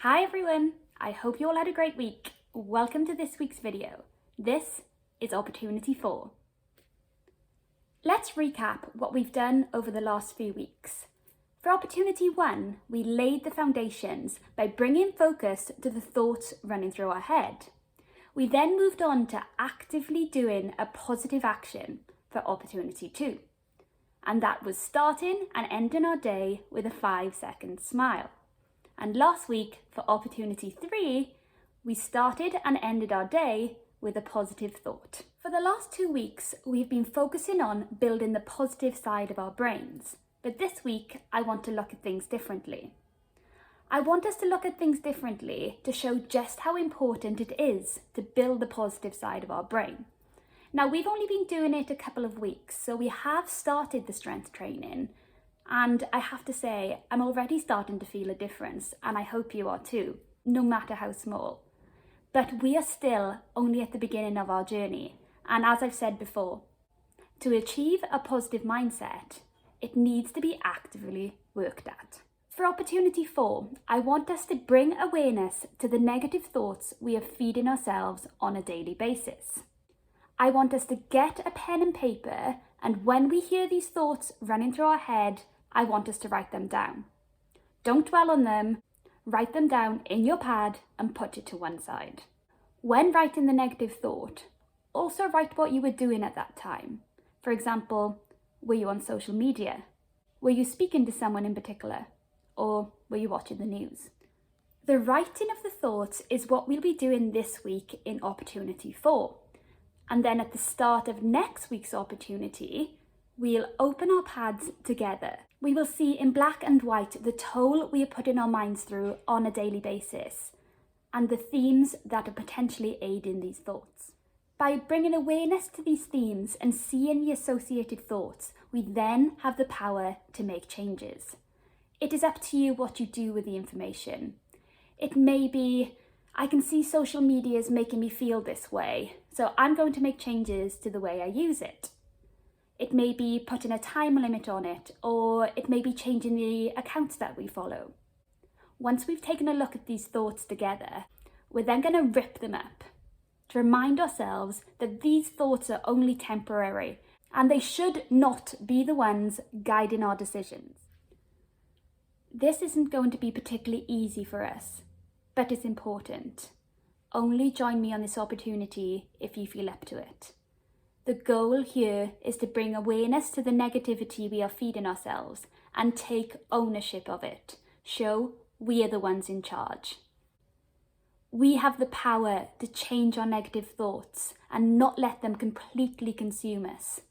Hi everyone, I hope you all had a great week. Welcome to this week's video. This is Opportunity 4. Let's recap what we've done over the last few weeks. For Opportunity 1, we laid the foundations by bringing focus to the thoughts running through our head. We then moved on to actively doing a positive action for Opportunity 2. And that was starting and ending our day with a 5-second smile. And last week, for Opportunity 3, we started and ended our day with a positive thought. For the last 2 weeks, we've been focusing on building the positive side of our brains. But this week, I want to look at things differently. I want us to look at things differently to show just how important it is to build the positive side of our brain. Now, we've only been doing it a couple of weeks, so we have started the strength training. And I have to say, I'm already starting to feel a difference, and I hope you are too, no matter how small. But we are still only at the beginning of our journey. And as I've said before, to achieve a positive mindset, it needs to be actively worked at. For Opportunity 4, I want us to bring awareness to the negative thoughts we are feeding ourselves on a daily basis. I want us to get a pen and paper, and when we hear these thoughts running through our head, I want us to write them down. Don't dwell on them, write them down in your pad and put it to one side. When writing the negative thought, also write what you were doing at that time. For example, were you on social media? Were you speaking to someone in particular? Or were you watching the news? The writing of the thoughts is what we'll be doing this week in Opportunity 4. And then at the start of next week's opportunity, we'll open our pads together. We will see in black and white the toll we are putting our minds through on a daily basis and the themes that are potentially aiding these thoughts. By bringing awareness to these themes and seeing the associated thoughts, we then have the power to make changes. It is up to you what you do with the information. It may be, I can see social media is making me feel this way, so I'm going to make changes to the way I use it. It may be putting a time limit on it, or it may be changing the accounts that we follow. Once we've taken a look at these thoughts together, we're then going to rip them up to remind ourselves that these thoughts are only temporary and they should not be the ones guiding our decisions. This isn't going to be particularly easy for us, but it's important. Only join me on this opportunity if you feel up to it. The goal here is to bring awareness to the negativity we are feeding ourselves and take ownership of it. Show we are the ones in charge. We have the power to change our negative thoughts and not let them completely consume us.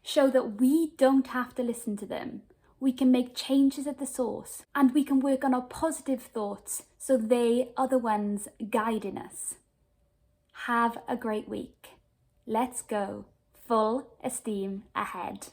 Show that we don't have to listen to them. We can make changes at the source, and we can work on our positive thoughts so they are the ones guiding us. Have a great week. Let's go. Full esteem ahead.